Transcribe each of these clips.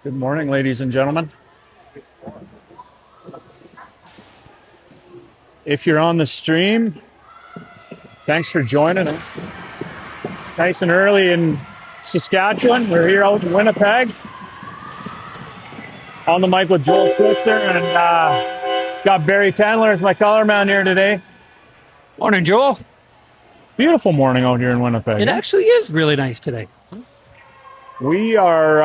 Good morning, ladies and gentlemen. If you're on the stream, thanks for joining us. Nice and early in Saskatchewan. We're here out in Winnipeg. On the mic with Joel Schlichter and got Barry Tandler as my color man here today. Morning, Joel. Beautiful morning out here in Winnipeg. It actually is really nice today. We are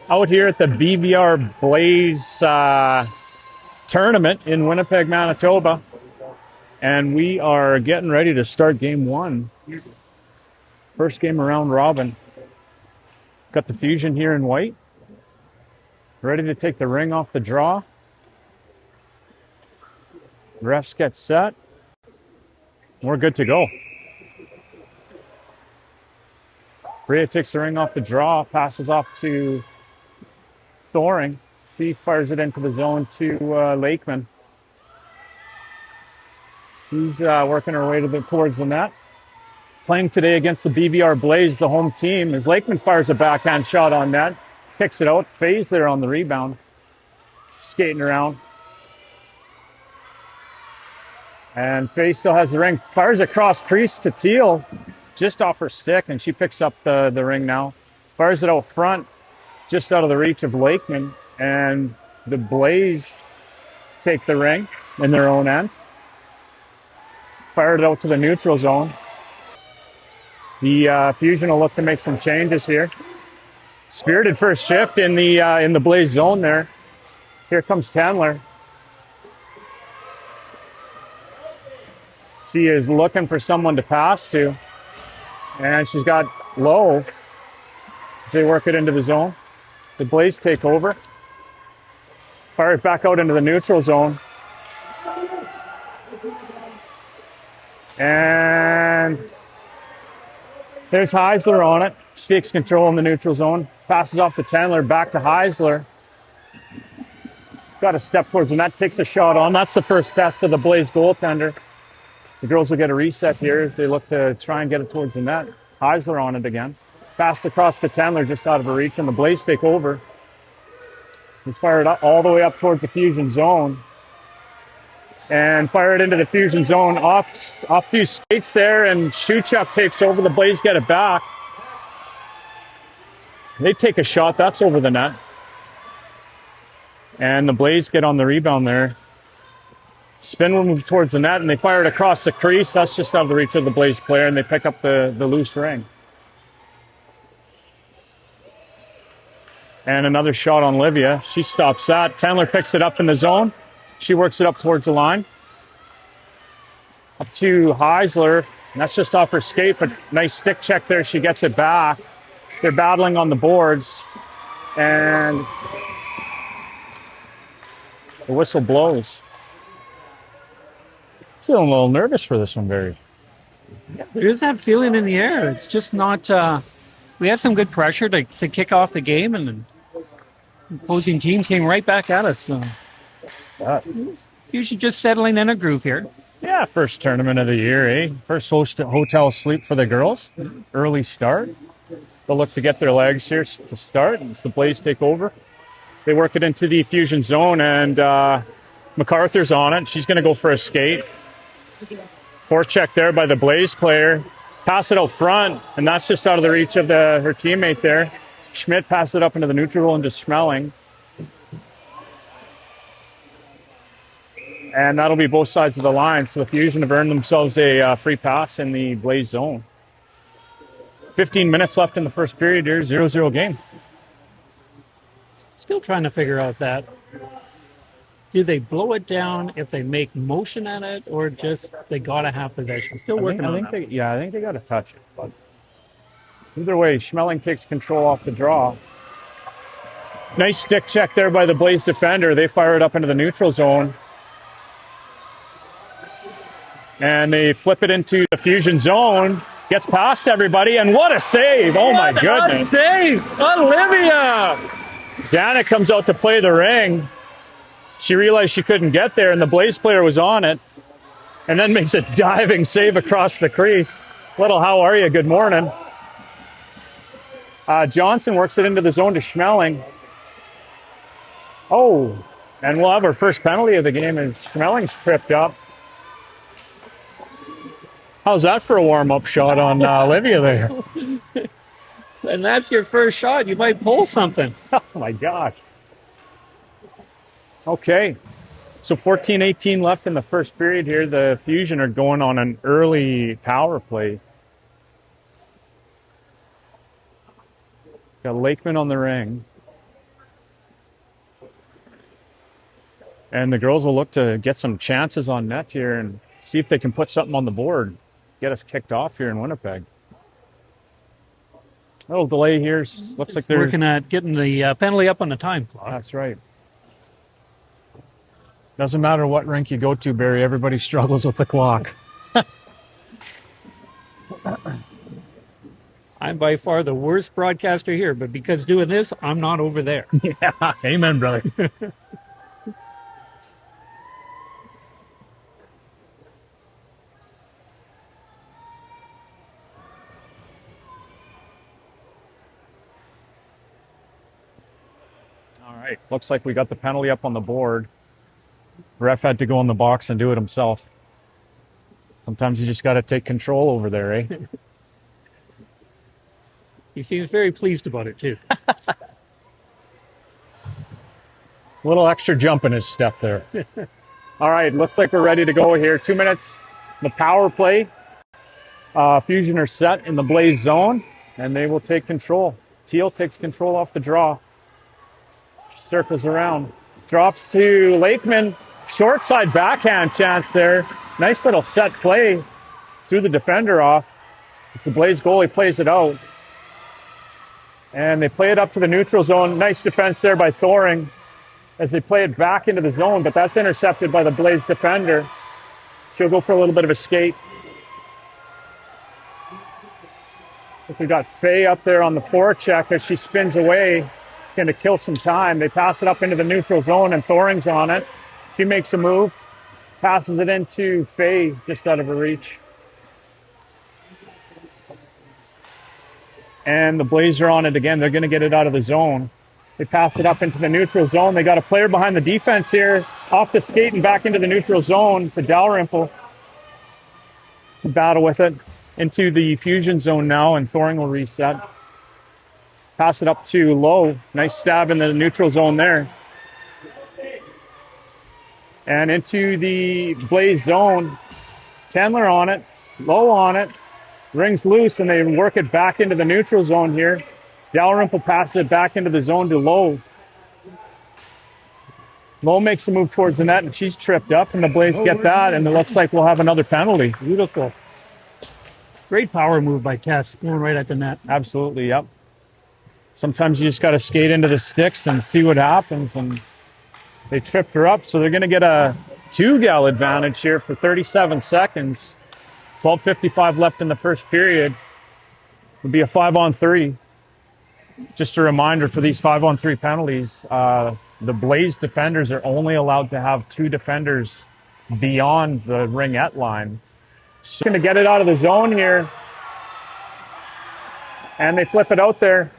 out here at the BVRA Blaze tournament in Winnipeg, Manitoba. And we are getting ready to start game one. First game around robin. Got the Fusion here in white. Ready to take the ring off the draw. Refs get set. We're good to go. Rhea takes the ring off the draw, passes off to Thoring. She fires it into the zone to Lakeman. He's working her way towards the net. Playing today against the BVR Blaze, the home team, as Lakeman fires a backhand shot on net. Kicks it out. Faye's there on the rebound. Skating around. And Faye still has the ring. Fires across crease to Teal. Just off her stick, and she picks up the ring now. Fires it out front, just out of the reach of Lakeman. And the Blaze take the ring in their own end. Fired it out to the neutral zone. The Fusion will look to make some changes here. Spirited first shift in the Blaze zone there. Here comes Tandler. She is looking for someone to pass to. And she's got low. They work it into the zone. The Blaze take over. Fire it back out into the neutral zone. And there's Heisler on it. She takes control in the neutral zone. Passes off to Tandler, back to Heisler. Got a step towards the net, takes a shot on. That's the first test of the Blaze goaltender. The girls will get a reset here as they look to try and get it towards the net. Heisler on it again. Passed across to Tandler just out of her reach, and the Blaze take over. They fire it all the way up towards the Fusion zone. And fire it into the Fusion zone. Off few skates there, and Shuchuk takes over. The Blaze get it back. They take a shot. That's over the net. And the Blaze get on the rebound there. Spin will move towards the net, and they fire it across the crease. That's just out of the reach of the Blaze player, and they pick up the loose ring. And another shot on Livia. She stops that. Tandler picks it up in the zone. She works it up towards the line. Up to Heisler, and that's just off her skate, but nice stick check there. She gets it back. They're battling on the boards, and the whistle blows. Feeling a little nervous for this one, Barry. Yeah, there is that feeling in the air. It's just not. We have some good pressure to kick off the game, and the opposing team came right back at us. So. Fusion just settling in a groove here. Yeah, first tournament of the year, eh? First hotel sleep for the girls. Early start. They'll look to get their legs here to start as the Blaze take over. They work it into the Fusion zone, and MacArthur's on it. She's going to go for a skate. Forecheck there by the Blaze player. Pass it out front, and that's just out of the reach of her teammate there. Schmidt passes it up into the neutral into Schmeling. And that'll be both sides of the line. So the Fusion have earned themselves a free pass in the Blaze zone. 15 minutes left in the first period here, 0-0 game. Still trying to figure out that. Do they blow it down if they make motion at it, or just they gotta have possession? Still working on that. I think they gotta touch it. But either way, Schmeling takes control off the draw. Nice stick check there by the Blaze defender. They fire it up into the neutral zone. And they flip it into the Fusion zone. Gets past everybody, and what a save! Oh my goodness! What a save! Olivia! Zanuck comes out to play the ring. She realized she couldn't get there, and the Blaze player was on it, and then makes a diving save across the crease. Little, how are you? Good morning. Johnson works it into the zone to Schmeling. Oh, and we'll have our first penalty of the game as Schmelling's tripped up. How's that for a warm-up shot on Olivia there? And that's your first shot. You might pull something. Oh my gosh. Okay. So 14-18 left in the first period here. The Fusion are going on an early power play. Got Lakeman on the ring. And the girls will look to get some chances on net here and see if they can put something on the board. Get us kicked off here in Winnipeg. A little delay here. Looks like they're working at getting the penalty up on the time clock. That's right. Doesn't matter what rink you go to, Barry. Everybody struggles with the clock. I'm by far the worst broadcaster here, but because doing this, I'm not over there. Yeah, amen, brother. All right, looks like we got the penalty up on the board. Ref had to go in the box and do it himself. Sometimes you just got to take control over there, eh? He seems very pleased about it, too. A little extra jump in his step there. All right, looks like we're ready to go here. 2 minutes, the power play. Fusion are set in the Blaze zone, and they will take control. Teal takes control off the draw. Circles around. Drops to Lakeman. Short side backhand chance there. Nice little set play. Threw the defender off. It's the Blaze goalie, plays it out. And they play it up to the neutral zone. Nice defense there by Thoring as they play it back into the zone, but that's intercepted by the Blaze defender. She'll go for a little bit of a skate. We've got Faye up there on the forecheck as she spins away, going to kill some time. They pass it up into the neutral zone, and Thoring's on it. She makes a move, passes it into Faye, just out of her reach. And the Blaze are on it again. They're going to get it out of the zone. They pass it up into the neutral zone. They got a player behind the defense here, off the skate and back into the neutral zone to Dalrymple. Battle with it into the Fusion zone now, and Thoring will reset. Pass it up to Lowe. Nice stab in the neutral zone there. And into the Blaze zone. Tendler on it. Lowe on it. Rings loose, and they work it back into the neutral zone here. Dalrymple passes it back into the zone to Lowe. Lowe makes a move towards the net, and she's tripped up, and the Blaze get that, and it looks like we'll have another penalty. Beautiful. Great power move by Tess, going right at the net. Absolutely, yep. Sometimes you just got to skate into the sticks and see what happens, and they tripped her up, so they're going to get a 2-gal advantage here for 37 seconds. 12:55 left in the first period. It'll be a 5-on-3. Just a reminder for these 5-on-3 penalties, the Blaze defenders are only allowed to have 2 defenders beyond the ringette line. So going to get it out of the zone here. And they flip it out there.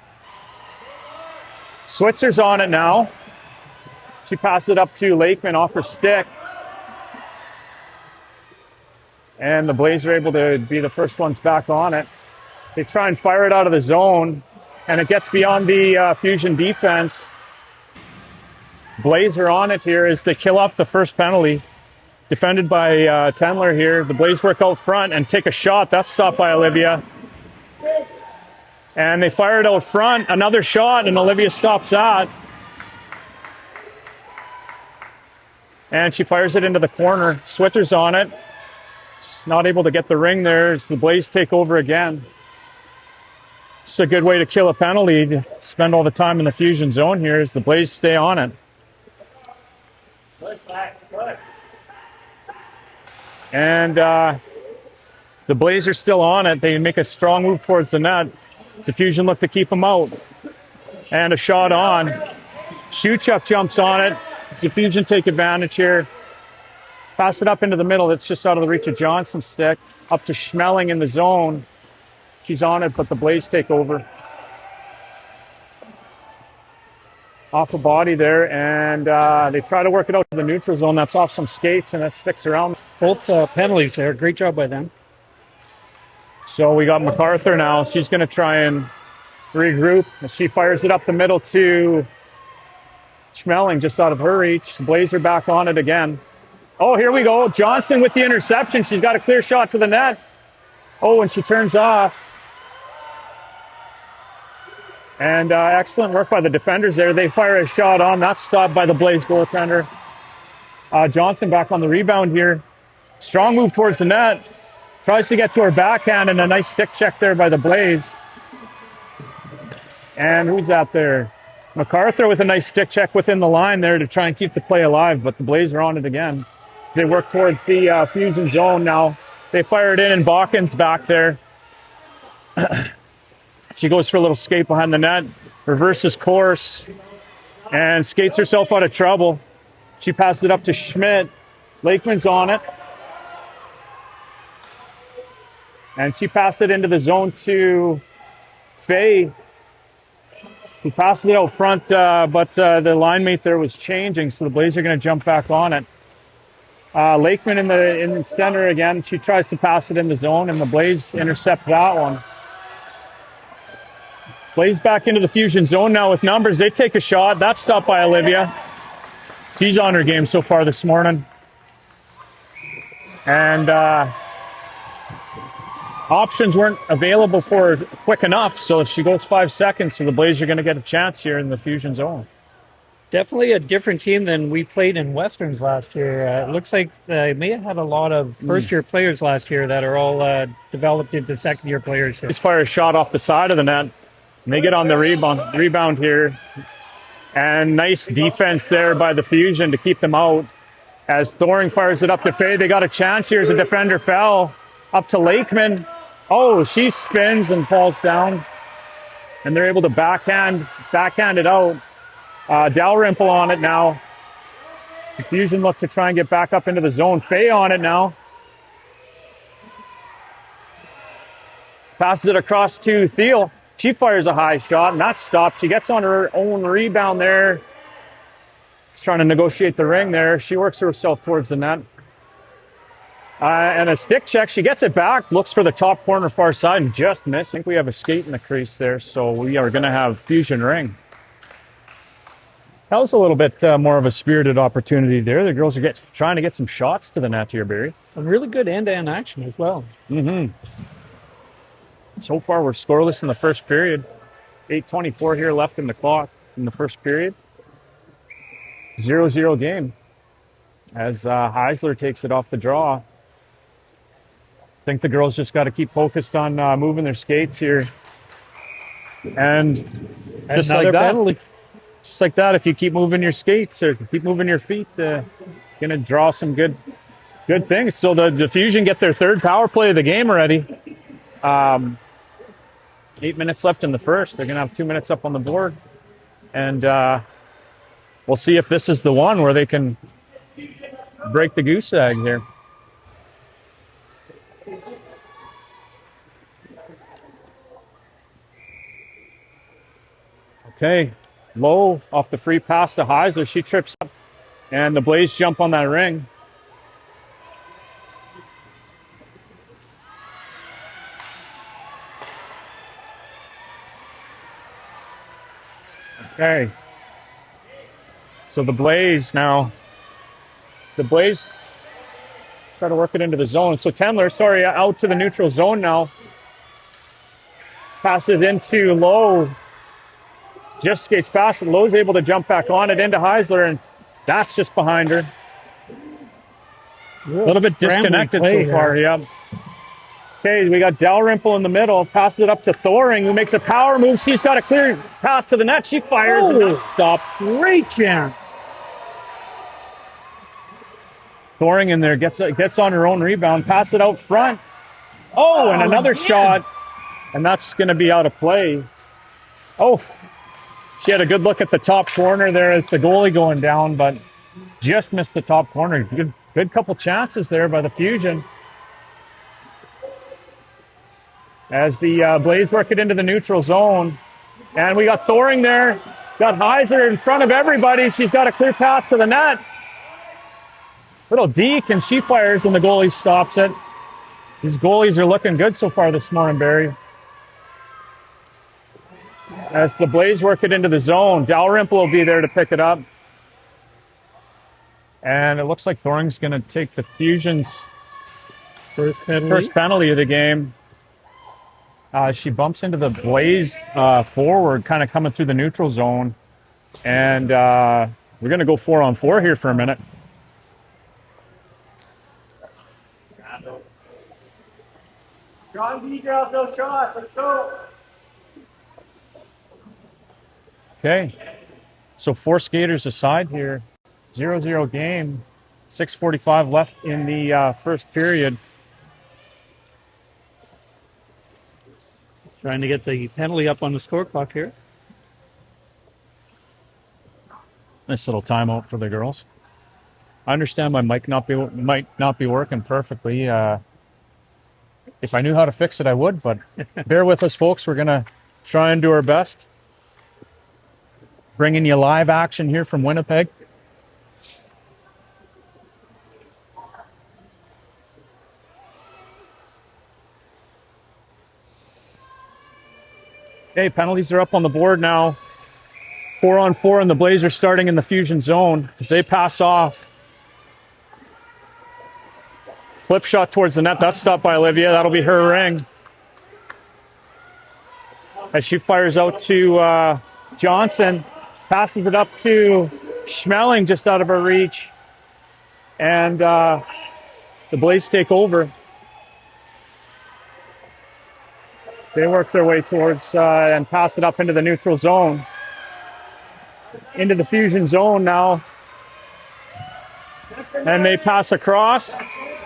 Switzer's on it now. She passes it up to Lakeman off her stick. And the Blaze are able to be the first ones back on it. They try and fire it out of the zone, and it gets beyond the Fusion defense. Blaze are on it here as they kill off the first penalty. Defended by Tendler here. The Blaze work out front and take a shot. That's stopped by Olivia. And they fire it out front. Another shot, and Olivia stops that. And she fires it into the corner. Switter's on it. Not able to get the ring there as the Blaze take over again. It's a good way to kill a penalty, to spend all the time in the Fusion zone here as the Blaze stay on it. And the Blaze are still on it. They make a strong move towards the net. It's a Fusion look to keep them out. And a shot on. Shuchuk jumps on it. It's a Fusion take advantage here. Pass it up into the middle. It's just out of the reach of Johnson's stick. Up to Schmeling in the zone. She's on it, but the Blaze take over. off a body there, and they try to work it out to the neutral zone. That's off some skates, and that sticks around. Both penalties there. Great job by them. So we got MacArthur now. She's going to try and regroup. She fires it up the middle to Schmeling, just out of her reach. Blazer back on it again. Oh, here we go. Johnson with the interception. She's got a clear shot to the net. Oh, and she turns off. And excellent work by the defenders there. They fire a shot on. That's stopped by the Blaze goaltender. Johnson back on the rebound here. Strong move towards the net. Tries to get to her backhand, and a nice stick check there by the Blaze. And who's that there? MacArthur with a nice stick check within the line there to try and keep the play alive, but the Blaze are on it again. They work towards the fusion zone now. They fire it in, and Balkan's back there. She goes for a little skate behind the net, reverses course, and skates herself out of trouble. She passes it up to Schmidt. Lakeman's on it. And she passed it into the zone to Faye, who passes it out front, but the line mate there was changing, so the Blaze are going to jump back on it. Lakeman in the center again. She tries to pass it in the zone, and the Blaze intercept that one. Blaze back into the fusion zone now with numbers. They take a shot. That's stopped by Olivia. She's on her game so far this morning. And options weren't available for her quick enough, so if she goes 5 seconds, so the Blaze are going to get a chance here in the fusion zone. Definitely a different team than we played in Westerns last year. It looks like they may have had a lot of first-year players last year that are all developed into second-year players. Just fire a shot off the side of the net. And they get on the rebound here. And nice defense there by the Fusion to keep them out. As Thoring fires it up to Faye, they got a chance here as a defender fell. Up to Lakeman. Oh, she spins and falls down. And they're able to backhand it out. Dalrymple on it now. The Fusion look to try and get back up into the zone. Faye on it now. Passes it across to Thiel. She fires a high shot, and that's stopped. She gets on her own rebound there. She's trying to negotiate the ring there. She works herself towards the net. And a stick check. She gets it back, looks for the top corner far side, and just missed. I think we have a skate in the crease there, so we are going to have Fusion ring. That was a little bit more of a spirited opportunity there. The girls are trying to get some shots to the net here, Barry. Some really good end-to-end action as well. So far, we're scoreless in the first period. 8:24 here left in the clock in the first period. 0-0 game as Heisler takes it off the draw. I think the girls just got to keep focused on moving their skates here. And just like that, penalty. Just like that, if you keep moving your skates or keep moving your feet, you're going to draw some good things. So the Fusion get their third power play of the game already. 8 minutes left in the first. They're going to have 2 minutes up on the board. And we'll see if this is the one where they can break the goose egg here. Okay, Low off the free pass to Heisler. She trips up, and the Blaze jump on that ring. Okay. So the Blaze try to work it into the zone. So Tendler, out to the neutral zone now. Passes into Lowe. Just skates past it. Lowe's able to jump back on it into Heisler, and that's just behind her. A little bit disconnected so far, yeah. Okay, we got Dalrymple in the middle. Passes it up to Thoring, who makes a power move. She's got a clear path to the net. She fires, but not stopped. Great chance. Thoring in there gets on her own rebound. Pass it out front. Oh, and another shot. And that's going to be out of play. Oh, she had a good look at the top corner there at the goalie going down, but just missed the top corner. Good couple chances there by the Fusion. As the Blaze work it into the neutral zone. And we got Thoring there. Got Heiser in front of everybody. She's got a clear path to the net. Little deke, and she fires, and the goalie stops it. These goalies are looking good so far this morning, Barry. As the Blaze work it into the zone, Dalrymple will be there to pick it up. And it looks like Thoring's going to take the Fusion's first penalty of the game. She bumps into the Blaze forward, kind of coming through the neutral zone. And we're going to go 4-on-4 here for a minute. John B. grabs those shots. Let's go. Okay. So 4 skaters aside here. 0-0 game. 6:45 left in the first period. Trying to get the penalty up on the score clock here. Nice little timeout for the girls. I understand my mic might not be working perfectly. If I knew how to fix it, I would, but bear with us, folks. We're going to try and do our best. Bringing you live action here from Winnipeg. Okay, penalties are up on the board now. 4-on-4, and the Blazers starting in the Fusion zone as they pass off. Flip shot towards the net. That's stopped by Olivia. That'll be her ring. As she fires out to Johnson. Passes it up to Schmeling just out of her reach. And the Blaze take over. They work their way towards and pass it up into the neutral zone. Into the Fusion zone now. And they pass across.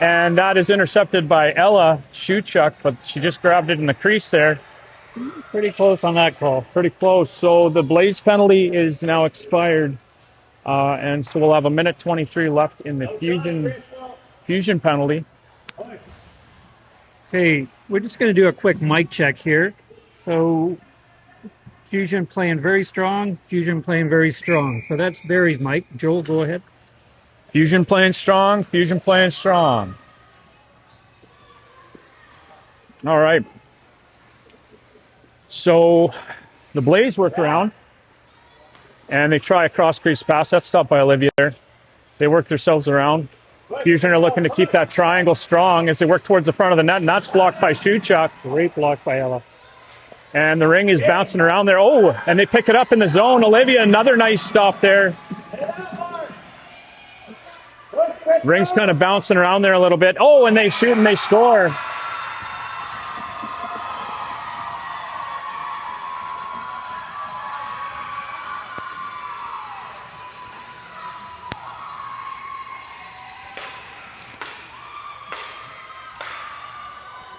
And that is intercepted by Ella Shuchuk, but she just grabbed it in the crease there. Pretty close on that call. Pretty close. So the Blaze penalty is now expired. And so we'll have 1:23 left in the Fusion penalty. Okay, we're just going to do a quick mic check here. So Fusion playing very strong, Fusion playing very strong. So that's Barry's mic. Joel, go ahead. Fusion playing strong, Fusion playing strong. All right. So the Blaze work around, and they try a cross-crease pass. That's stopped by Olivia there. They work themselves around. Fusion are looking to keep that triangle strong as they work towards the front of the net, and that's blocked by Shuchuk. Great block by Ella. And the ring is bouncing around there. Oh, and they pick it up in the zone. Olivia, another nice stop there. Ring's kind of bouncing around there a little bit. Oh, and they shoot and they score.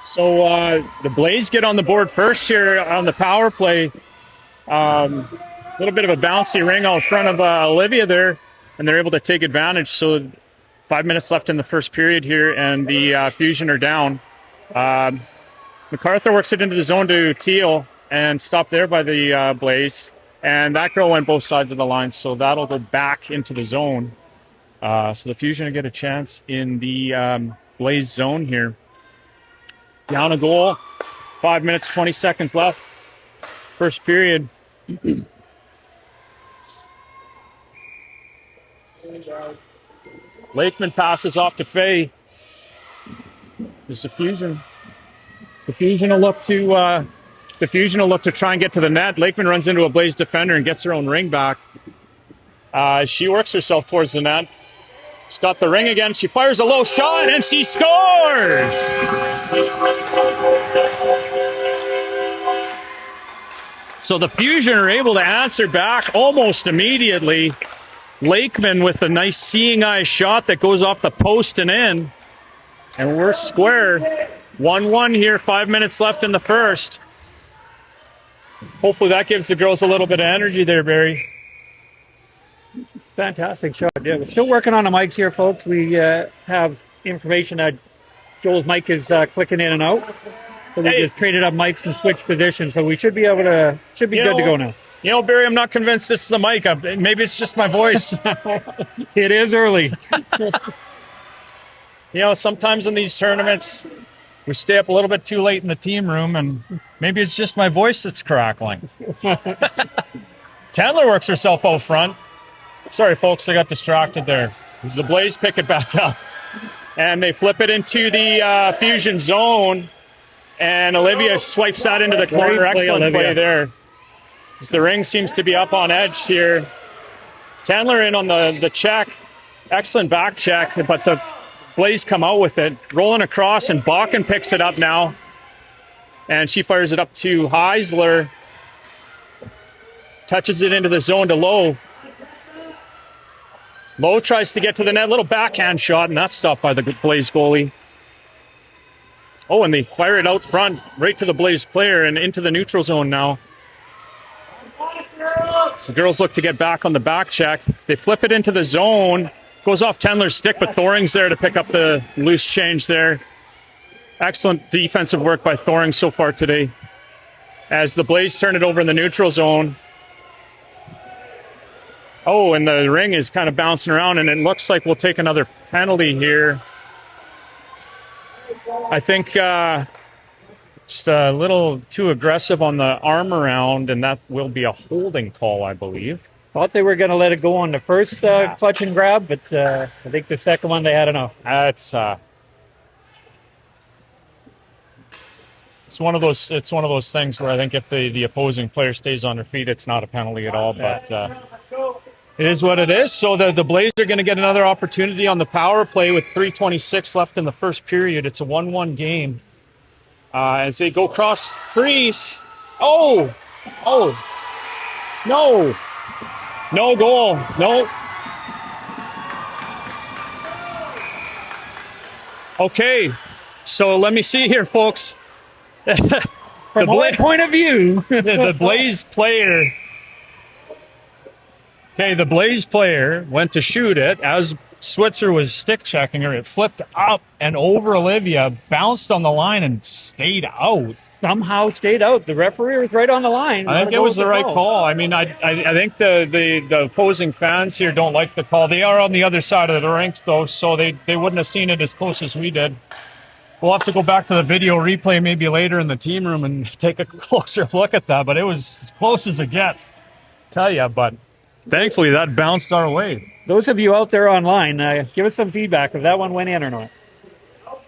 So the Blaze get on the board first here on the power play. A little bit of a bouncy ring out front of Olivia there, and they're able to take advantage. So 5 minutes left in the first period here, and the Fusion are down. MacArthur works it into the zone to Teal and stopped there by the Blaze. And that girl went both sides of the line, so that'll go back into the zone. So the Fusion will get a chance in the Blaze zone here. Down a goal. 5 minutes, 20 seconds left. First period. Lakeman passes off to Faye. This is a Fusion. The Fusion will look to try and get to the net. Lakeman runs into a Blaze defender and gets her own ring back. She works herself towards the net. She's got the ring again. She fires a low shot and she scores! So the Fusion are able to answer back almost immediately. Lakeman with a nice seeing eye shot that goes off the post and in. And we're square. 1-1 here, 5 minutes left in the first. Hopefully that gives the girls a little bit of energy there, Barry. Fantastic shot. Yeah, we're still working on the mics here, folks. We have information that Joel's mic is clicking in and out. So we just traded up mics and switched positions. So we should be able to, good to go now. You know, Barry, I'm not convinced it's the mic. Maybe it's just my voice. It is early. You know, sometimes in these tournaments, we stay up a little bit too late in the team room, and maybe it's just my voice that's crackling. Tandler works herself out front. Sorry, folks, I got distracted there. As the Blaze pick it back up, and they flip it into the fusion zone, and Olivia swipes that into the corner. Great play, Excellent Olivia. play there. As the ring seems to be up on edge here. Tandler in on the check. Excellent back check, but the Blaze come out with it. Rolling across, and Bakken picks it up now. And she fires it up to Heisler. Touches it into the zone to Lowe. Lowe tries to get to the net. Little backhand shot, and that's stopped by the Blaze goalie. Oh, and they fire it out front, right to the Blaze player, and into the neutral zone now. So the girls look to get back on the back check. They flip it into the zone. Goes off Tendler's stick, but Thoring's there to pick up the loose change there. Excellent defensive work by Thoring so far today. As the Blaze turn it over in the neutral zone. Oh, and the ring is kind of bouncing around, and it looks like we'll take another penalty here. I think just a little too aggressive on the arm around, and that will be a holding call, I believe. Thought they were going to let it go on the first clutch and grab, but I think the second one they had enough. It's one of those. It's one of those things where I think if the opposing player stays on their feet, it's not a penalty at all. But it is what it is. So the Blaze are going to get another opportunity on the power play with 3:26 left in the first period. It's a 1-1 game as they go cross crease. Oh, no. No goal. No. Okay. So let me see here, folks. From my point of view. the Blaze player. Okay, the Blaze player went to shoot it. As Switzer was stick checking her, it flipped up and over Olivia, bounced on the line, and stayed out. Somehow stayed out. The referee was right on the line. I think it was the right call. I mean, I think the opposing fans here don't like the call. They are on the other side of the rink, though, so they wouldn't have seen it as close as we did. We'll have to go back to the video replay maybe later in the team room and take a closer look at that, but it was as close as it gets, tell you. But thankfully, that bounced our way. Those of you out there online, give us some feedback if that one went in or not.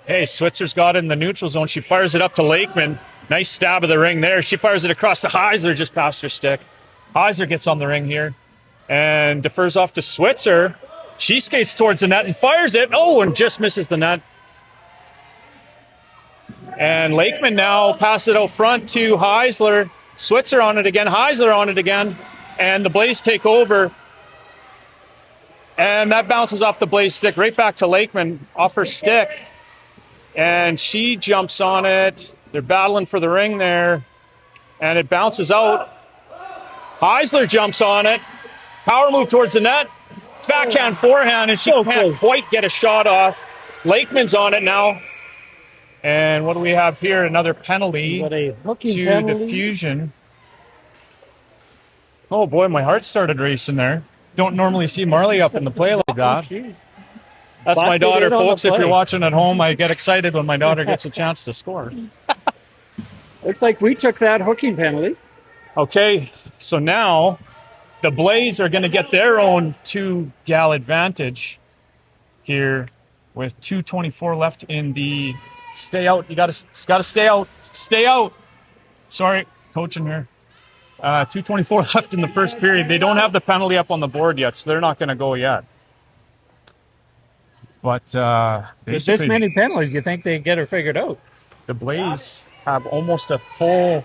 Hey, Switzer's got it in the neutral zone. She fires it up to Lakeman. Nice stab of the ring there. She fires it across to Heisler just past her stick. Heisler gets on the ring here and defers off to Switzer. She skates towards the net and fires it. Oh, and just misses the net. And Lakeman now passes it out front to Heisler. Switzer on it again. Heisler on it again. And the Blaze take over. And that bounces off the Blaze stick right back to Lakeman off her stick. And she jumps on it. They're battling for the ring there. And it bounces out. Heisler jumps on it. Power move towards the net. Backhand, forehand, and she can't quite get a shot off. Lakeman's on it now. And what do we have here? Another penalty to the Fusion. Oh boy, my heart started racing there. Don't normally see Marley up in the play like that. That's my daughter, folks. If you're watching at home, I get excited when my daughter gets a chance to score. Looks like we took that hooking penalty. Okay, so now the Blaze are going to get their own 2-gal advantage here with 2:24 left in the stay out. You got to stay out. Stay out. Sorry, coaching here. 2:24 left in the first period. They don't have the penalty up on the board yet, so they're not going to go yet. But with this many penalties, you think they get her figured out? The Blaze have almost a full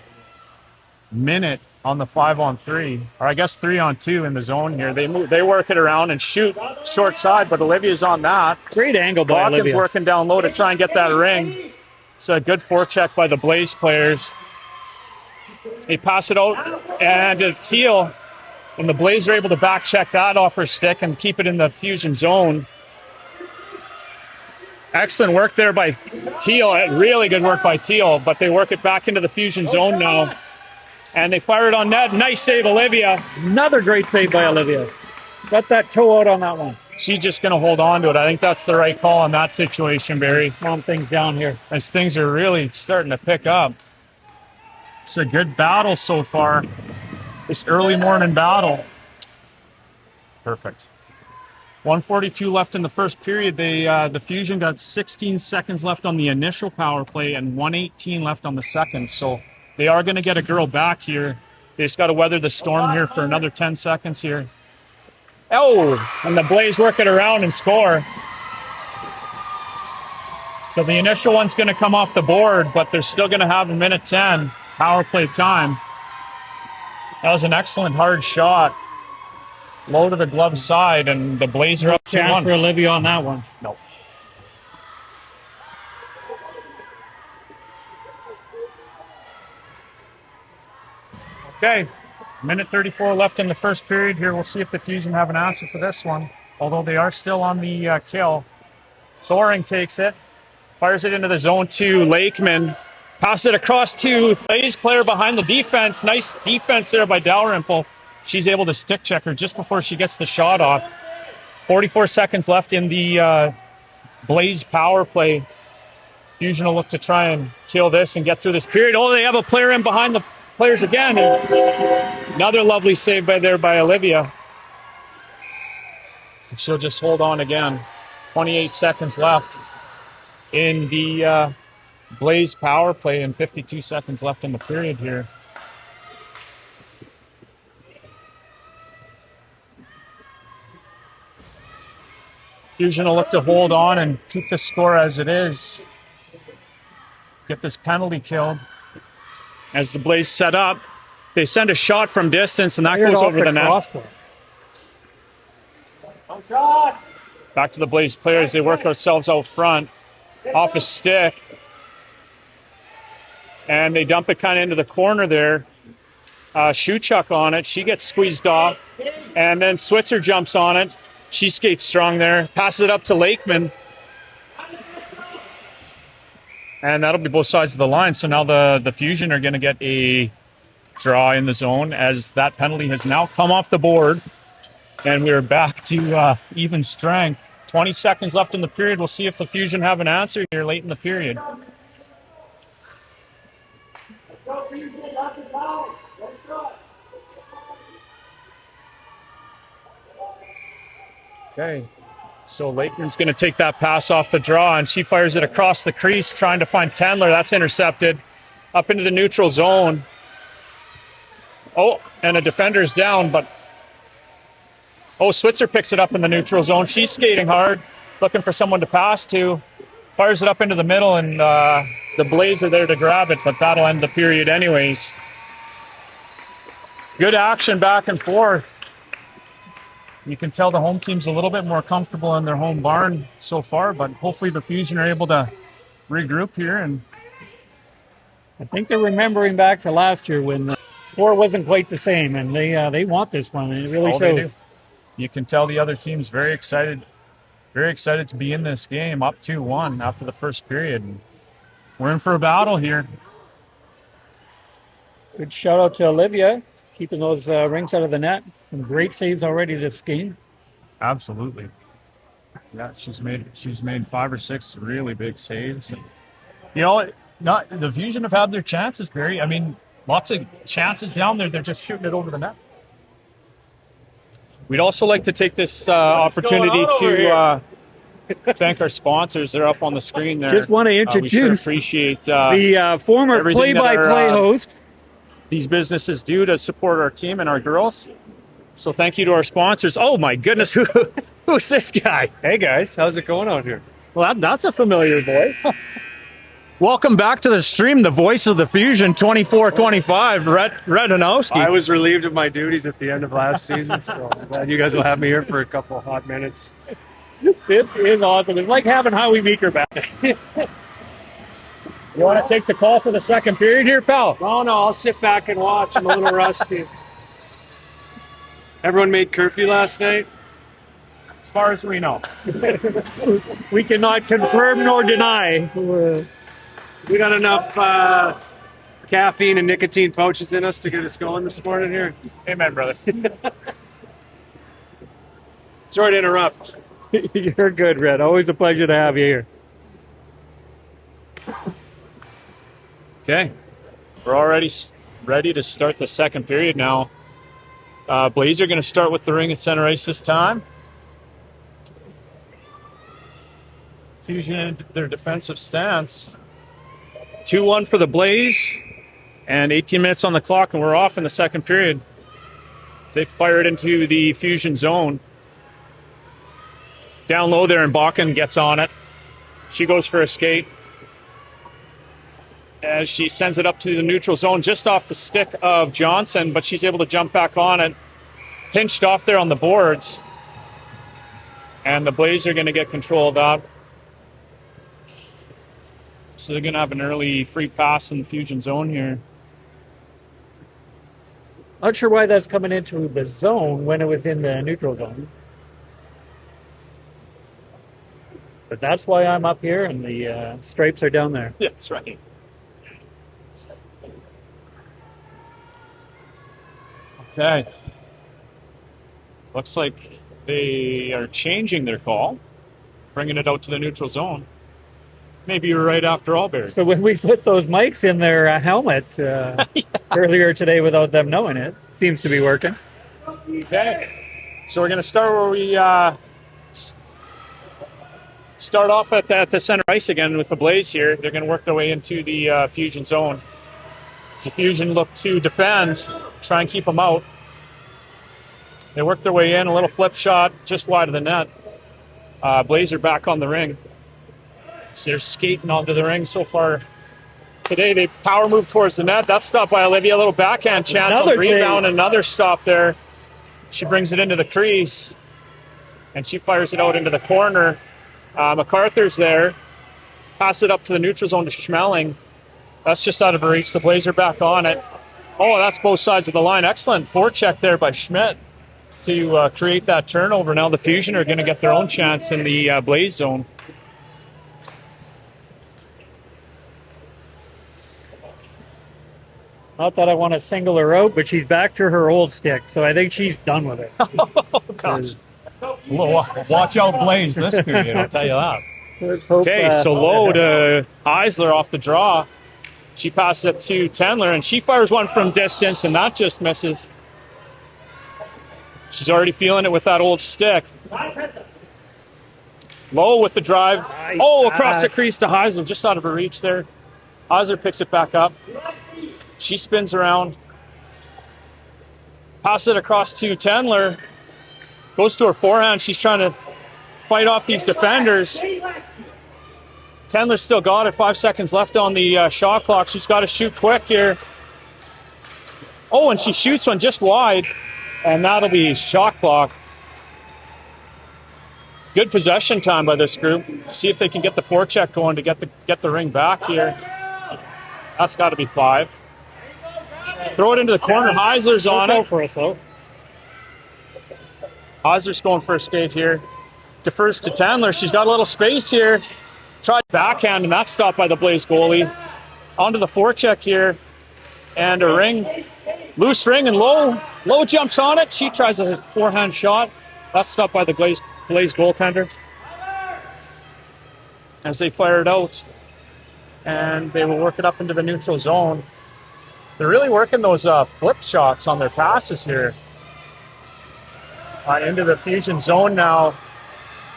minute on the 5-on-3, or I guess 3-on-2 in the zone here. They work it around and shoot short side, but Olivia's on that. Great angle by Bakken's Olivia. working down low to try and get that ring. It's a good forecheck by the Blaze players. They pass it out and to Teal, and the Blaze are able to back check that off her stick and keep it in the Fusion zone. Excellent work there by Teal. Really good work by Teal, but they work it back into the Fusion zone now. And they fire it on net. Nice save, Olivia. Another great save by Olivia. Got that toe out on that one. She's just going to hold on to it. I think that's the right call in that situation, Barry. Calm things down here. As things are really starting to pick up. It's a good battle so far. This early morning battle. Perfect. 1:42 left in the first period. The Fusion got 16 seconds left on the initial power play and 1:18 left on the second. So they are going to get a girl back here. They just got to weather the storm here for another 10 seconds here. Oh, and the Blaze work it around and score. So the initial one's going to come off the board, but they're still going to have a minute 10 power play time. That was an excellent hard shot. Low to the glove side, and the Blaze are up 2-1. Chance for Olivia on that one. No. Okay, minute 34 left in the first period here. We'll see if the Fusion have an answer for this one, although they are still on the kill. Thoring takes it, fires it into the zone to Lakeman. Passes it across to Thays, player behind the defense. Nice defense there by Dalrymple. She's able to stick check her just before she gets the shot off. 44 seconds left in the Blaze power play. Fusion will look to try and kill this and get through this period. Oh, they have a player in behind the players again. Another lovely save by Olivia. She'll just hold on again. 28 seconds left in the Blaze power play and 52 seconds left in the period here. Fusion will look to hold on and keep the score as it is. Get this penalty killed. As the Blaze set up, they send a shot from distance, and that goes over the net. Shot. Back to the Blaze players. They work ourselves out front. Off a stick. And they dump it kind of into the corner there. Shuchuk on it. She gets squeezed off. And then Switzer jumps on it. She skates strong there. Passes it up to Lakeman. And that'll be both sides of the line. So now the Fusion are going to get a draw in the zone as that penalty has now come off the board. And we're back to even strength. 20 seconds left in the period. We'll see if the Fusion have an answer here late in the period. Okay, so Lakeman's going to take that pass off the draw, and she fires it across the crease, trying to find Tendler. That's intercepted. Up into the neutral zone. Oh, and a defender's down, but... Oh, Switzer picks it up in the neutral zone. She's skating hard, looking for someone to pass to. Fires it up into the middle, and the Blaze are there to grab it, but that'll end the period anyways. Good action back and forth. You can tell the home team's a little bit more comfortable in their home barn so far, but hopefully the Fusion are able to regroup here. And I think they're remembering back to last year when the score wasn't quite the same, and they want this one, and it really shows. You can tell the other team's very excited to be in this game, up 2-1 after the first period. And we're in for a battle here. Good shout out to Olivia, keeping those rings out of the net. Some great saves already this game. Absolutely. Yeah, she's made 5 or 6 really big saves. And, you know, the Fusion have had their chances, Barry. I mean, lots of chances down there. They're just shooting it over the net. We'd also like to take this opportunity to thank our sponsors. They're up on the screen there. Just want to introduce we sure appreciate the former play-by-play host. These businesses do to support our team and our girls. So thank you to our sponsors. Oh my goodness, who's this guy? Hey guys, how's it going out here? Well, that's a familiar voice. Welcome back to the stream, the voice of the Fusion, 24-25, Rhett Hanowski. I was relieved of my duties at the end of last season, so I'm glad you guys will have me here for a couple of hot minutes. This is awesome. It's like having Howie Meeker back. You want to take the call for the second period here, pal? No, I'll sit back and watch. I'm a little rusty. Everyone made curfew last night? As far as we know. We cannot confirm nor deny. We got enough caffeine and nicotine pouches in us to get us going this morning here. Amen, brother. Sorry to interrupt. You're good, Red. Always a pleasure to have you here. Okay. We're already ready to start the second period now. Blaze are going to start with the ring at center ice this time. Fusion in their defensive stance. 2-1 for the Blaze, and 18 minutes on the clock, and we're off in the second period. They fire it into the Fusion zone. Down low there, and Bakken gets on it. She goes for a skate as she sends it up to the neutral zone, just off the stick of Johnson, but she's able to jump back on it. Pinched off there on the boards, and the Blaze are going to get control of that. So they're going to have an early free pass in the Fusion zone here. Not sure why that's coming into the zone when it was in the neutral zone. But that's why I'm up here and the stripes are down there. Yeah, that's right. Okay. Looks like they are changing their call, bringing it out to the neutral zone. Maybe you're right after all, Barry. So when we put those mics in their helmet earlier today without them knowing it, seems to be working. Okay. So we're going to start where we start off at the center ice again with the Blaze here. They're going to work their way into the Fusion zone. As the Fusion look to defend, try and keep them out. They work their way in, a little flip shot just wide of the net. Blaze are back on the ring. So they're skating onto the ring so far. Today they power move towards the net. That's stopped by Olivia. A little backhand chance on the rebound. Another stop there. She brings it into the crease. And she fires it out into the corner. MacArthur's there. Pass it up to the neutral zone to Schmeling. That's just out of her reach. The Blaze are back on it. Oh, that's both sides of the line. Excellent forecheck there by Schmidt to create that turnover. Now the Fusion are going to get their own chance in the Blaze zone. Not that I want to single her out, but she's back to her old stick, so I think she's done with it. Oh, gosh. Watch out, Blaze, this period, I'll tell you that. Okay, so low to Heisler off the draw. She passes it to Tendler, and she fires one from distance, and that just misses. She's already feeling it with that old stick. Low with the drive. Oh, across the crease to Heisler, just out of her reach there. Heisler picks it back up. She spins around. Pass it across to Tendler. Goes to her forehand. She's trying to fight off these defenders. Tendler's still got it. 5 seconds left on the shot clock. She's got to shoot quick here. Oh, and she shoots one just wide. And that'll be shot clock. Good possession time by this group. See if they can get the forecheck going to get the ring back here. That's got to be 5. Throw it into the corner. Heisler's on it. For us, though. Heisler's going for a skate here. Defers to Tendler. She's got a little space here. Tried backhand, and that's stopped by the Blaze goalie. Onto the forecheck here. And a ring. Loose ring, and Low jumps on it. She tries a forehand shot. That's stopped by the Blaze goaltender. As they fire it out. And they will work it up into the neutral zone. They're really working those flip shots on their passes here. Into the Fusion zone now.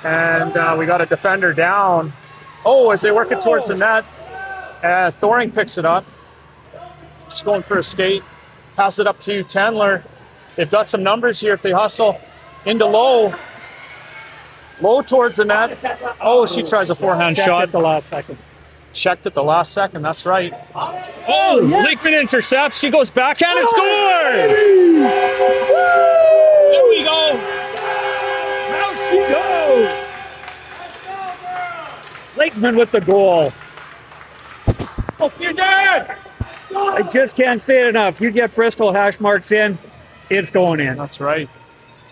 And we got a defender down. Oh, as they work it towards the net, Thoring picks it up. Just going for a skate. Pass it up to Tendler. They've got some numbers here if they hustle. Into Low. Low towards the net. Oh, she tries a forehand shot. At the last second. Checked at the last second, that's right. Oh, Lakeman intercepts. She goes backhand and scores! There we go. How she goes! Lakeman with the goal. Oh, you're dead! I just can't say it enough. You get Bristol hash marks in, it's going in. That's right.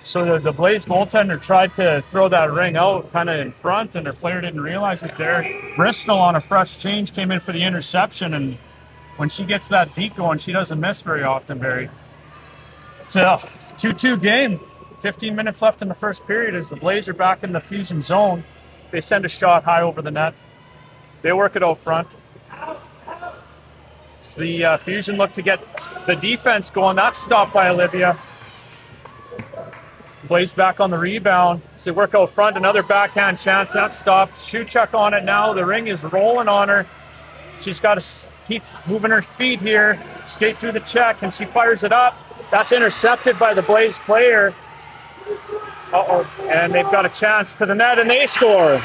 So the Blaze goaltender tried to throw that ring out kind of in front, and their player didn't realize it there. Bristol on a fresh change came in for the interception, and when she gets that deep going, she doesn't miss very often, Barry. It's a 2-2 game. 15 minutes left in the first period as the Blaze are back in the Fusion zone. They send a shot high over the net. They work it out front. So the Fusion look to get the defense going. That's stopped by Olivia. Blaze back on the rebound. So they work out front. Another backhand chance. That's stopped. Shuchuk on it now. The ring is rolling on her. She's got to keep moving her feet here. Skate through the check, and she fires it up. That's intercepted by the Blaze player. Uh-oh. And they've got a chance to the net, and they score.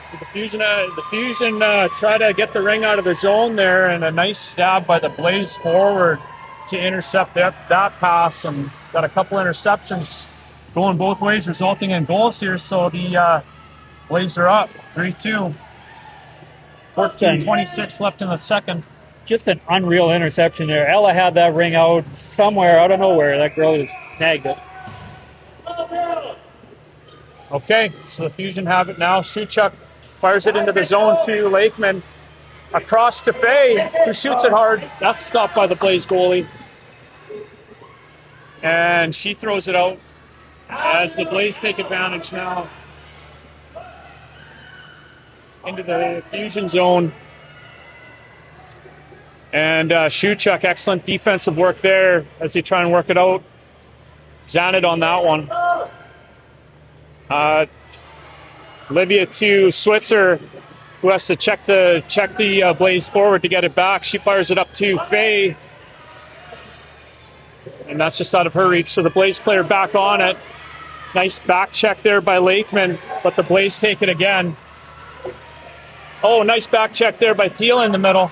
So the Fusion try to get the ring out of the zone there, and a nice stab by the Blaze forward to intercept that pass, and got a couple interceptions going both ways, resulting in goals here. So the Blaze are up 3-2. 14:26 left in the second. Just an unreal interception there. Ella had that ring out somewhere out of nowhere. That girl just snagged it. Okay, so the Fusion have it now. Shuchuk fires it into the zone to Lakeman. Across to Faye, who shoots it hard. That's stopped by the Blaze goalie. And she throws it out as the Blaze take advantage now into the Fusion zone. And Shuchuk, excellent defensive work there as they try and work it out. Zanet on that one. Olivia to Switzer, who has to check the Blaze forward to get it back. She fires it up to Faye. And that's just out of her reach. So the Blaze player back on it. Nice back check there by Lakeman, but the Blaze take it again. Oh, nice back check there by Thiel in the middle.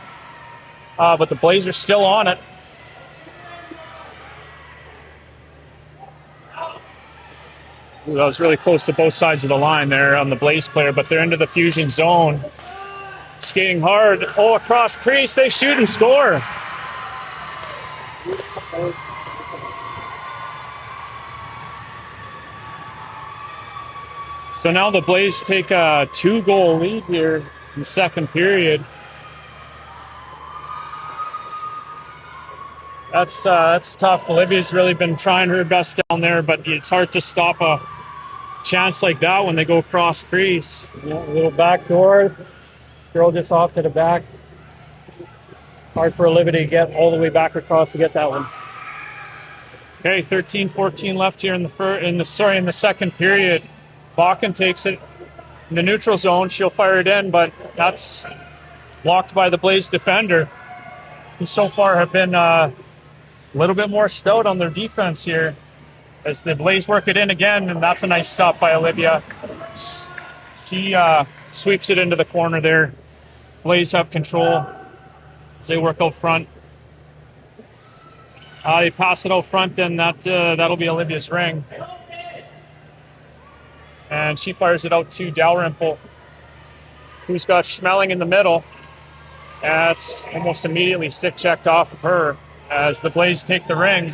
But the Blaze are still on it. Ooh, that was really close to both sides of the line there on the Blaze player, but they're into the Fusion zone. Skating hard. Oh, across crease, they shoot and score. So now the Blaze take a 2-goal lead here in the second period. That's tough. Olivia's really been trying her best down there, but it's hard to stop a chance like that when they go cross crease. Yeah, a little back door. Girl just off to the back. Hard for Olivia to get all the way back across to get that one. Okay, 13-14 left here in the second period. Bakken takes it in the neutral zone. She'll fire it in, but that's blocked by the Blaze defender, who so far have been a little bit more stout on their defense here as the Blaze work it in again, and that's a nice stop by Olivia. She sweeps it into the corner there. Blaze have control as they work out front. They pass it out front, and that'll be Olivia's ring. And she fires it out to Dalrymple, who's got Schmeling in the middle. That's almost immediately stick checked off of her as the Blaze take the ring.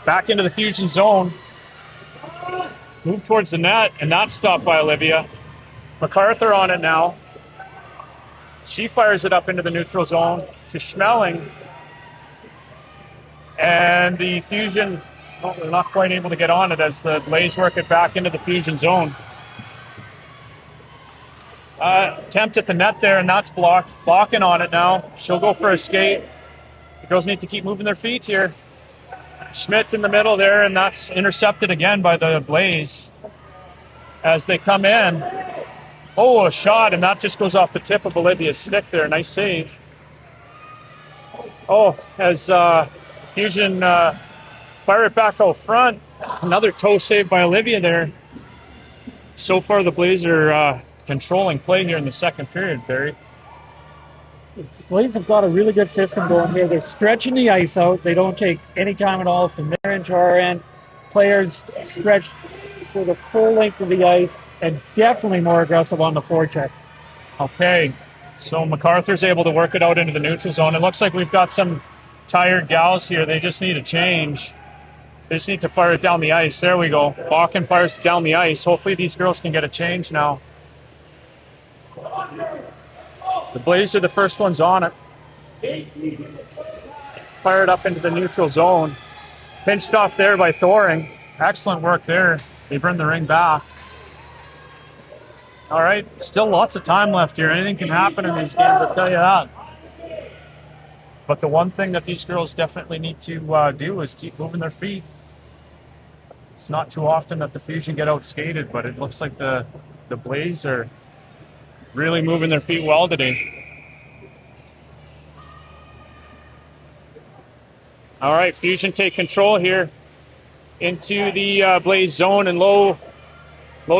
Back into the Fusion zone. Move towards the net, and that's stopped by Olivia. MacArthur on it now. She fires it up into the neutral zone to Schmeling. And the Fusion, they're not quite able to get on it as the Blaze work it back into the Fusion zone. Attempt at the net there, and that's blocked. Bakken on it now. She'll go for a skate. The girls need to keep moving their feet here. Schmidt in the middle there, and that's intercepted again by the Blaze as they come in. Oh, a shot, and that just goes off the tip of Olivia's stick there. Nice save. Oh, as Fusion fire it back out front. Another toe save by Olivia there. So far, the Blaze are controlling play here in the second period, Barry. The Blaze have got a really good system going here. They're stretching the ice out. They don't take any time at all from their end to our end. Players stretch for the full length of the ice and definitely more aggressive on the forecheck. Okay, so MacArthur's able to work it out into the neutral zone. It looks like we've got some tired gals here. They just need a change. They just need to fire it down the ice. There we go. Bakken fires it down the ice. Hopefully these girls can get a change now. The Blaze are the first ones on it. Fire it up into the neutral zone. Pinched off there by Thoring. Excellent work there. They bring the ring back. All right, still lots of time left here. Anything can happen in these games, I'll tell you that. But the one thing that these girls definitely need to do is keep moving their feet. It's not too often that the Fusion get outskated, but it looks like the Blaze are really moving their feet well today. All right, Fusion take control here into the Blaze zone, and Lowe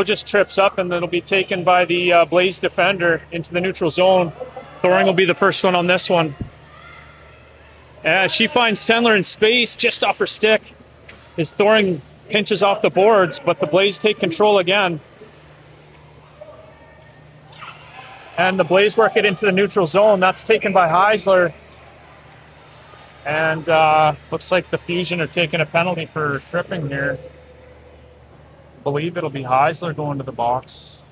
just trips up, and it'll be taken by the Blaze defender into the neutral zone. Thoring will be the first one on this one. She finds Sendler in space just off her stick as Thoring pinches off the boards, but the Blaze take control again. And the Blaze work it into the neutral zone. That's taken by Heisler. And looks like the Fusion are taking a penalty for tripping here. I believe it'll be Heisler going to the box.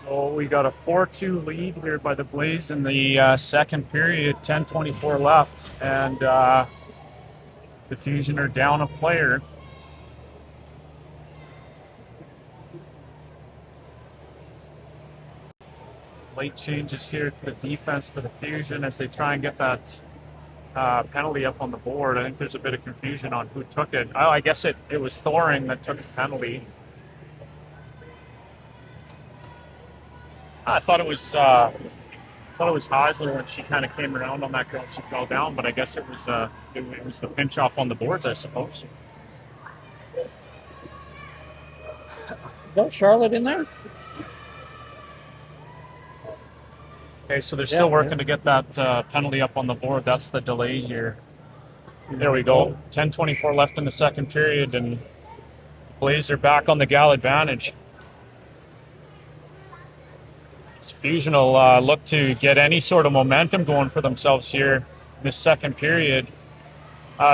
So we got a 4-2 lead here by the Blaze in the second period, 10:24 left. And the Fusion are down a player. Late changes here to the defense for the Fusion as they try and get that penalty up on the board. I think there's a bit of confusion on who took it. Oh, I guess it was Thoring that took the penalty. I thought it was Heisler when she kind of came around on that girl and she fell down, but I guess it was the pinch off on the boards, I suppose. Is that Charlotte in there? Okay, so they're still working to get that penalty up on the board. That's the delay here. There we go. 10:24 left in the second period, and Blaze are back on the Gal advantage. So Fusion will look to get any sort of momentum going for themselves here in this second period.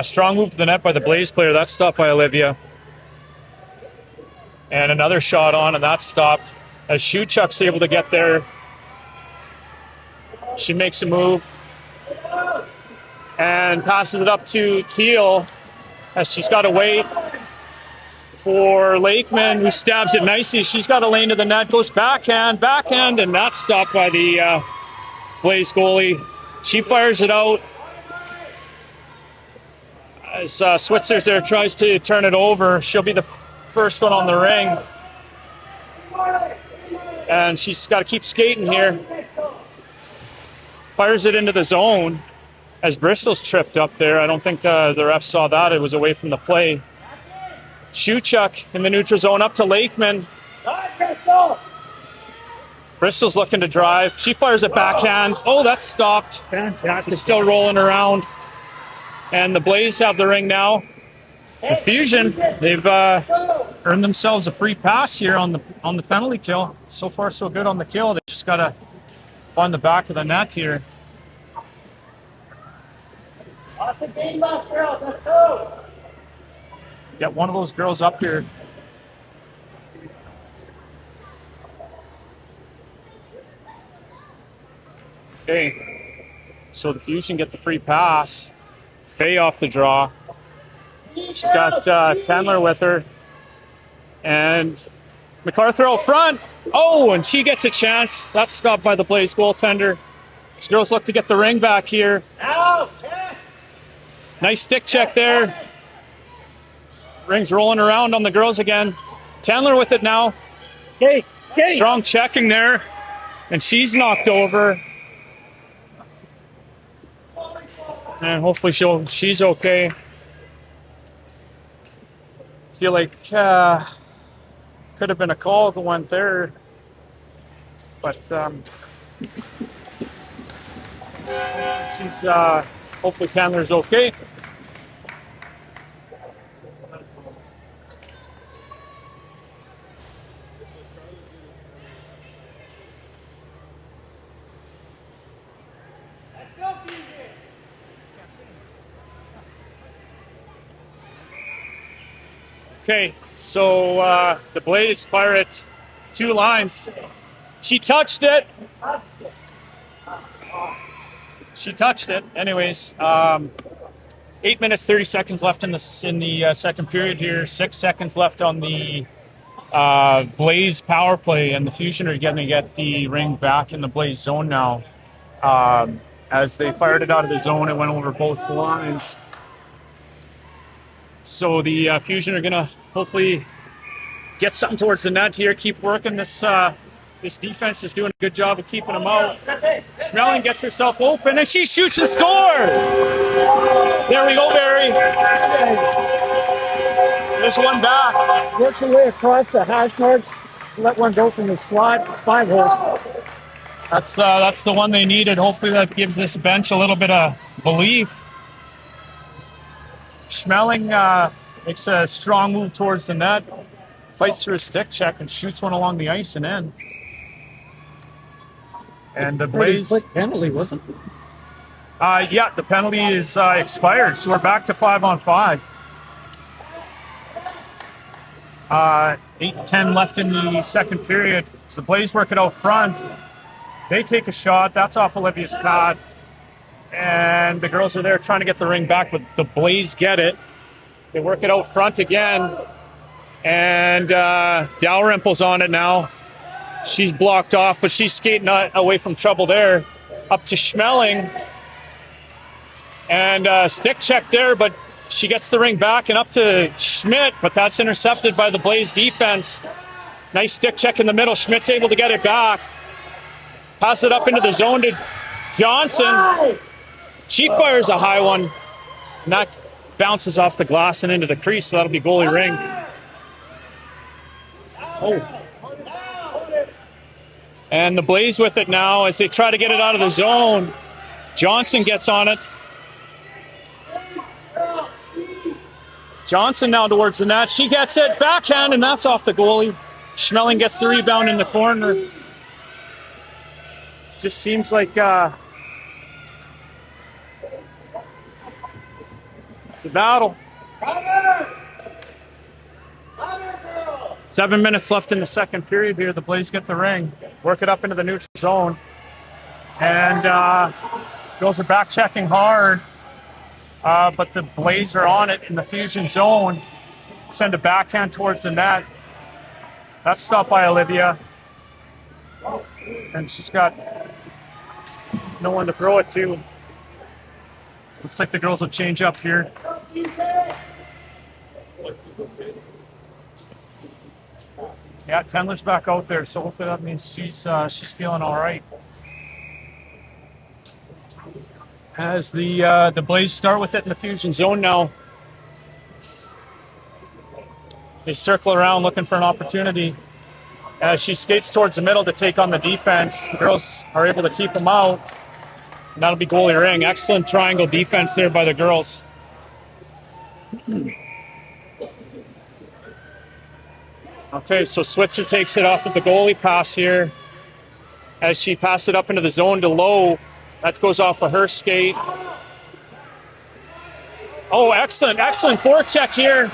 Strong move to the net by the Blaze player. That's stopped by Olivia. And another shot on, and that's stopped. As Shuchuk's able to get there, she makes a move and passes it up to Teal as she's got to wait for Lakeman, who stabs it nicely. She's got a lane to the net, goes backhand, and that's stopped by the Blaze goalie. She fires it out as Switzer's there tries to turn it over. She'll be the first one on the ring, and she's got to keep skating here. Fires it into the zone as Bristol's tripped up there. I don't think the ref saw that. It was away from the play. Shuchuk in the neutral zone up to Lakeman. Bristol's looking to drive. She fires it backhand. Oh, that's stopped. Fantastic. It's still rolling around. And the Blaze have the ring now. The Fusion, they've earned themselves a free pass here on the penalty kill. So far, so good on the kill. They just got to find the back of the net here. Lots of game left, girls. Let's go. Get one of those girls up here. Okay. So the Fusion get the free pass. Faye off the draw. She's got Tendler with her. And MacArthur out front. Oh, and she gets a chance. That's stopped by the Blaze goaltender. These girls look to get the ring back here. Nice stick check there. Ring's rolling around on the girls again. Tendler with it now. Skate. Strong checking there. And she's knocked over. And hopefully she's okay. Feel like could have been a call that went there. But she's hopefully Tendler's okay. Okay, so the Blaze fire it 2 lines. She touched it. She touched it. Anyways, 8 minutes 30 seconds left in the second period here. 6 seconds left on the Blaze power play, and the Fusion are going to get the ring back in the Blaze zone now. As they fired it out of the zone, it went over both lines. So the Fusion are going to hopefully get something towards the net here. Keep working this. This defense is doing a good job of keeping them out. Schmeling gets herself open, and she shoots and scores. There we go, Barry. There's one back. Work your way across the hash marks. Let one go from the slot. 5 hole. That's the one they needed. Hopefully that gives this bench a little bit of belief. Schmeling makes a strong move towards the net, fights through a stick check, and shoots one along the ice and in. And the Blaze. Pretty quick penalty, wasn't it? Yeah, the penalty is expired, so we're back to 5-on-5. 8:10 left in the second period. So the Blaze work it out front. They take a shot. That's off Olivia's pad. And the girls are there trying to get the ring back, but the Blaze get it. They work it out front again. And Dalrymple's on it now. She's blocked off, but she's skating away from trouble there. Up to Schmeling. And stick check there, but she gets the ring back and up to Schmidt, but that's intercepted by the Blaze defense. Nice stick check in the middle. Schmidt's able to get it back. Pass it up into the zone to Johnson. She fires a high one. And that bounces off the glass and into the crease, so that'll be goalie ring. Oh. And the Blaze with it now as they try to get it out of the zone. Johnson gets on it. Johnson now towards the net. She gets it. Backhand, and that's off the goalie. Schmeling gets the rebound in the corner. It just seems like the battle. 7 minutes left in the second period here. The Blaze get the ring. Work it up into the neutral zone. And girls are back checking hard. But the Blaze are on it in the Fusion zone. Send a backhand towards the net. That's stopped by Olivia. And she's got no one to throw it to. Looks like the girls will change up here. Yeah, Tendler's back out there, so hopefully that means she's feeling all right. As the Blaze start with it in the Fusion zone now. They circle around looking for an opportunity. As she skates towards the middle to take on the defense, the girls are able to keep them out. And that'll be goalie ring. Excellent triangle defense there by the girls. Okay, so Switzer takes it off of the goalie pass here. As she passes it up into the zone to Lowe. That goes off of her skate. Oh, excellent forecheck here.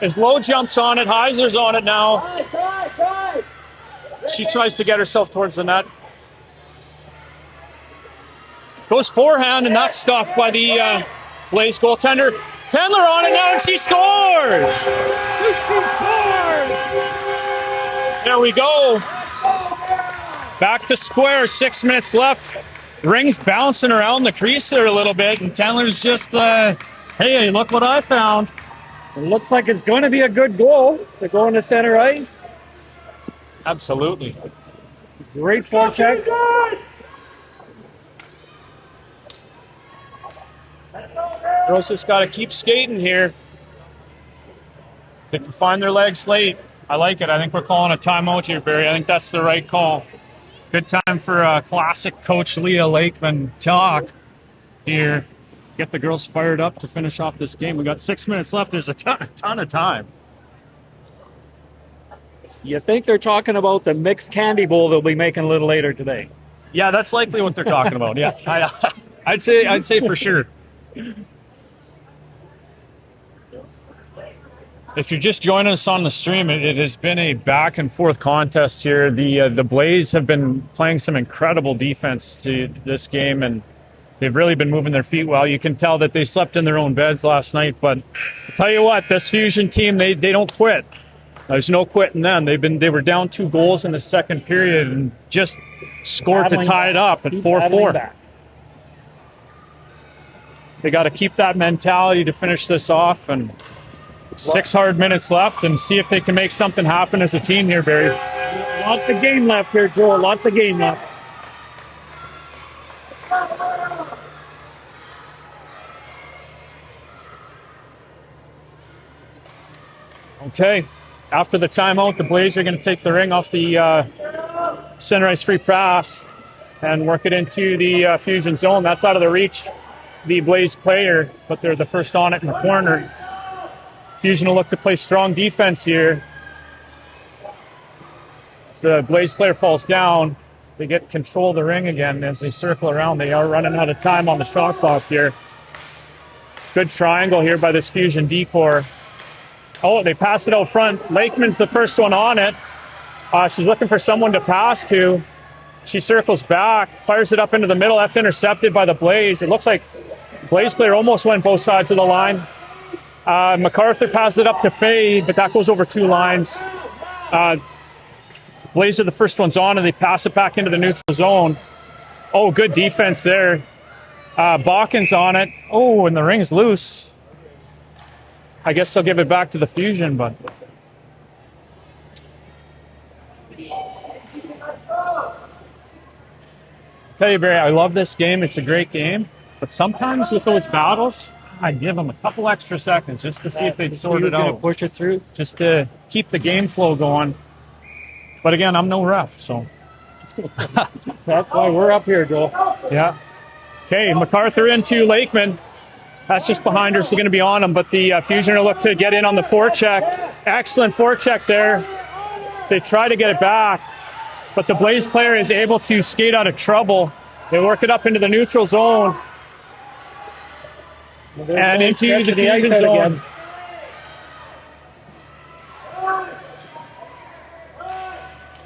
As Lowe jumps on it, Heiser's on it now. Try. She tries to get herself towards the net. Goes forehand, and that's stopped by the Blaze goaltender. Tendler on it now, and she scores! There we go. Back to square, 6 minutes left. Ring's bouncing around the crease there a little bit, and Tendler's just, hey, look what I found. It looks like it's going to be a good goal to go into center ice. Absolutely. Great forecheck. Girls just got to keep skating here. If they can find their legs late, I like it. I think we're calling a timeout here, Barry. I think that's the right call. Good time for a classic Coach Leah Lakeman talk here. Get the girls fired up to finish off this game. We got 6 minutes left. There's a ton of time. You think they're talking about the mixed candy bowl they'll be making a little later today? Yeah, that's likely what they're talking about. Yeah, I'd say for sure. If you're just joining us on the stream, it has been a back and forth contest here. The Blaze have been playing some incredible defense to this game, and they've really been moving their feet well. You can tell that they slept in their own beds last night, but I'll tell you what, this Fusion team, they don't quit. There's no quitting them. They were down 2 goals in the second period and just scored to tie it up at 4-4. They got to keep that mentality to finish this off, and 6 hard minutes left, and see if they can make something happen as a team here, Barry. Lots of game left here, Joel. Lots of game left. Okay, after the timeout, the Blaze are going to take the ring off the center ice free pass and work it into the Fusion zone. That's out of the reach, the Blaze player, but they're the first on it in the corner. Fusion will look to play strong defense here. As the Blaze player falls down, they get control of the ring again as they circle around. They are running out of time on the shot clock here. Good triangle here by this Fusion D-core. Oh, they pass it out front. Lakeman's the first one on it. She's looking for someone to pass to. She circles back, fires it up into the middle. That's intercepted by the Blaze. It looks like the Blaze player almost went both sides of the line. MacArthur passes it up to Faye, but that goes over 2 lines. Blaze are the first ones on, and they pass it back into the neutral zone. Oh, good defense there. Balkin's on it. Oh, and the ring's loose. I guess they'll give it back to the Fusion, but... tell you, Barry, I love this game. It's a great game. But sometimes with those battles, I'd give them a couple extra seconds just to see if they'd sort it out. Push it through. Just to keep the game flow going. But again, I'm no ref, so. That's why we're up here, Joel. Yeah. Okay, MacArthur into Lakeman. That's just behind her, so going to be on him. But the Fusion will look to get in on the forecheck. Excellent forecheck there. So they try to get it back. But the Blaze player is able to skate out of trouble. They work it up into the neutral zone. And into the Fusion zone. Again.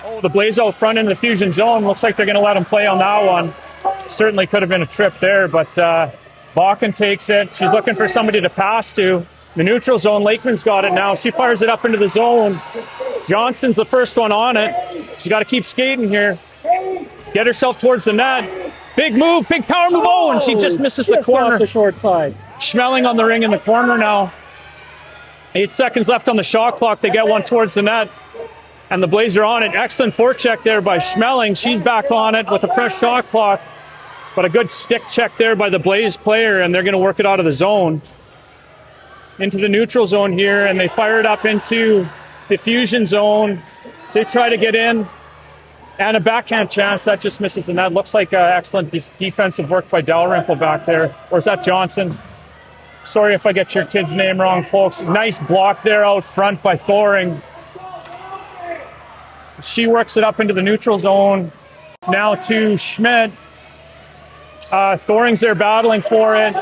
Oh, the Blaze out front in the Fusion zone. Looks like they're going to let him play on that one. Certainly could have been a trip there, but Balkin takes it. She's looking for somebody to pass to. The neutral zone, Lakeman's got it now. She fires it up into the zone. Johnson's the first one on it. She's got to keep skating here. Get herself towards the net. Big move, big power move. Oh, and she just misses the corner. Off the short side. Schmeling on the ring in the corner now. 8 seconds left on the shot clock. They get one towards the net. And the Blaze are on it. Excellent forecheck there by Schmeling. She's back on it with a fresh shot clock. But a good stick check there by the Blaze player, and they're going to work it out of the zone. Into the neutral zone here, and they fire it up into the Fusion zone. They try to get in. And a backhand chance. That just misses the net. Looks like excellent defensive work by Dalrymple back there. Or is that Johnson? Sorry if I get your kid's name wrong, folks. Nice block there out front by Thoring. She works it up into the neutral zone. Now to Schmidt. Thoring's there battling for it.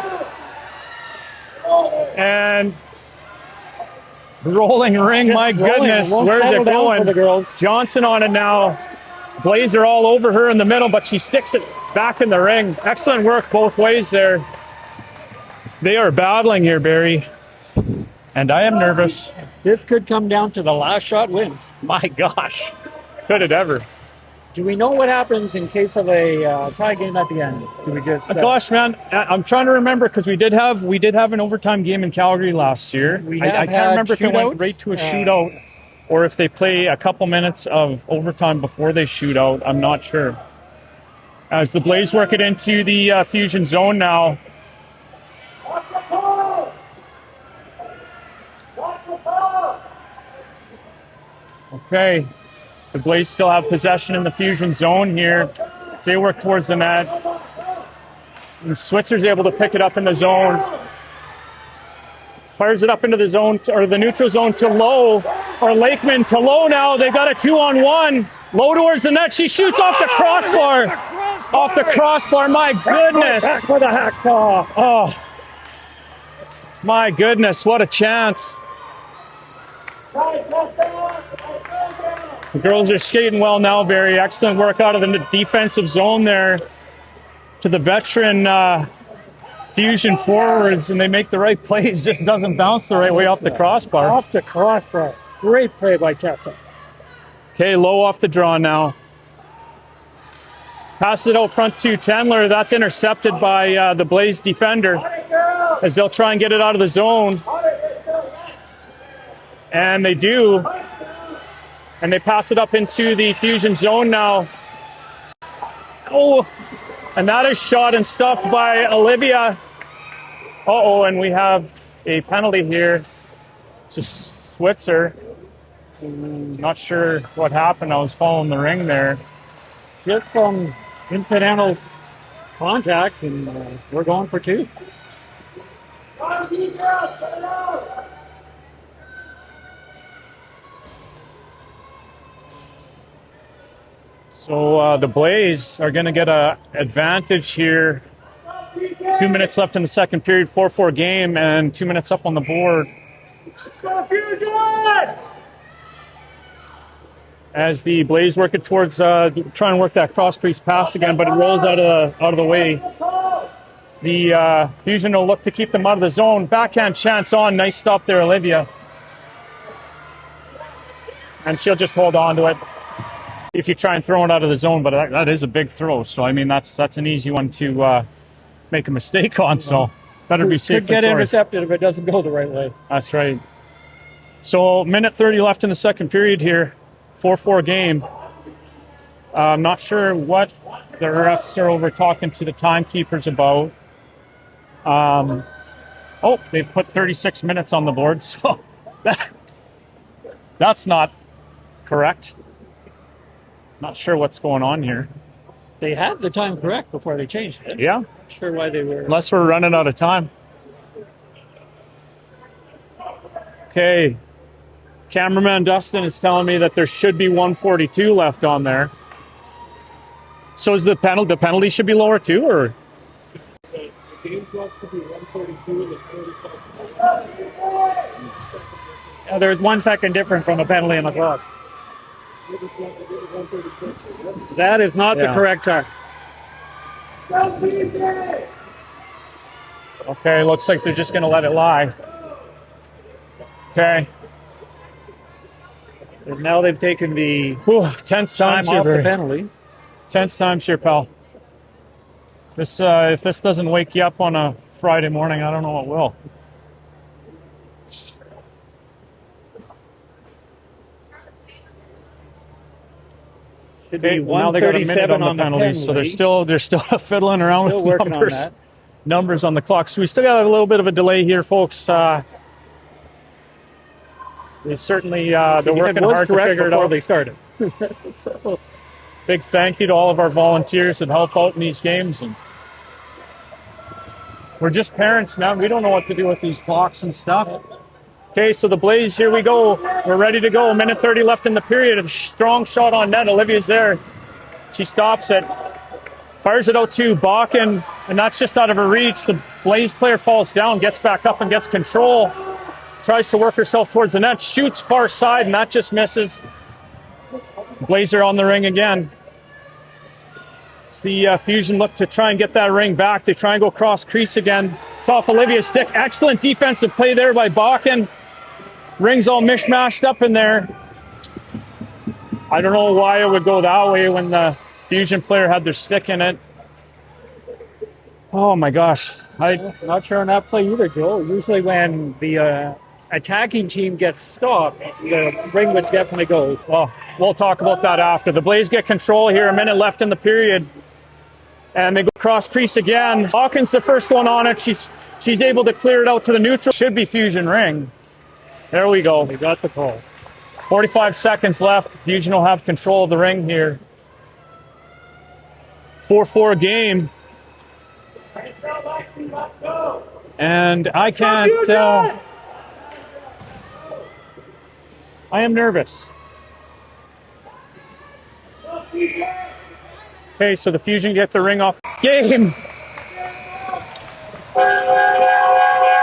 And rolling ring, my goodness. Where's it going? Johnson on it now. Blaze are all over her in the middle, but she sticks it back in the ring. Excellent work both ways there. They are battling here, Barry. And I am nervous. This could come down to the last shot wins. My gosh. Could it ever? Do we know what happens in case of a tie game at the end? Do we just? Gosh, man, I'm trying to remember because we did have an overtime game in Calgary last year. I can't remember if it went right to a shootout or if they play a couple minutes of overtime before they shoot out. I'm not sure. As the Blaze work it into the Fusion zone now. Okay. The Blaze still have possession in the Fusion zone here. They work towards the net. And Switzer's able to pick it up in the zone. Fires it up into the zone, or the neutral zone to Lowe. Or Lakeman to Lowe now. They've got a 2-on-1. Lowe towards the net. She shoots off the crossbar. Off the crossbar. My goodness. Back with a hacksaw. Oh. My goodness. What a chance. The girls are skating well now, Barry. Excellent work out of the defensive zone there to the veteran Fusion forwards, and they make the right plays. Just doesn't bounce the right way off the crossbar. Off the crossbar. Great play by Tessa. Okay, low off the draw now. Pass it out front to Tendler. That's intercepted by the Blaze defender as they'll try and get it out of the zone. And they do. And they pass it up into the Fusion zone now. Oh, and that is shot and stopped by Olivia. Uh-oh, and we have a penalty here to Switzer. Not sure what happened. I was following the ring there. Just from incidental contact, and we're going for two. So the Blaze are going to get an advantage here. 2 minutes left in the second period, 4-4 game, and 2 minutes up on the board. As the Blaze work it towards trying to work that cross crease pass again, but it rolls out of the way. The Fusion will look to keep them out of the zone. Backhand chance on. Nice stop there, Olivia. And she'll just hold on to it if you try and throw it out of the zone, but that is a big throw. So, I mean, that's an easy one to make a mistake on, so better be safe. Could get intercepted if it doesn't go the right way. That's right. So, minute 30 left in the second period here. 4-4 game. I'm not sure what the refs are over talking to the timekeepers about. They've put 36 minutes on the board, so that's not correct. Not sure what's going on here. They had the time correct before they changed it. Yeah. Not sure why they were. Unless we're running out of time. Okay. Cameraman Dustin is telling me that there should be 142 left on there. So is the penalty should be lower too, or? The game clock should be 142 and there's 1 second difference from the penalty on the clock. That is not the correct time. Okay, looks like they're just going to let it lie. Okay. And now they've taken the tense time times off here, the penalty. Tense times here, pal. This if this doesn't wake you up on a Friday morning, I don't know what will. Should be now they got a minute 137 on the penalties, so they're still fiddling around Still with working on that. numbers on the clock. So we still got a little bit of a delay here, folks. They certainly they're working hard to figure it out. They started. So, big thank you to all of our volunteers that help out in these games. And we're just parents, man. We don't know what to do with these clocks and stuff. Okay, so the Blaze, here we go. We're ready to go. Minute 30 left in the period. A strong shot on net. Olivia's there. She stops it. Fires it out to Bakken, and that's just out of her reach. The Blaze player falls down, gets back up and gets control. Tries to work herself towards the net. Shoots far side, and that just misses. Blazer on the ring again. It's the Fusion look to try and get that ring back. They try and go cross crease again. It's off Olivia's stick. Excellent defensive play there by Bakken. Ring's all mishmashed up in there. I don't know why it would go that way when the Fusion player had their stick in it. Oh my gosh. I'm not sure on that play either, Joe. Usually when the attacking team gets stopped, the ring would definitely go. Well, we'll talk about that after. The Blaze get control here. A minute left in the period. And they go cross crease again. Hawkins the first one on it. She's able to clear it out to the neutral. Should be Fusion ring. There we go. They got the call. 45 seconds left. Fusion will have control of the ring here. 4-4 game. And I can't... I am nervous. Okay, so the Fusion get the ring off. Game!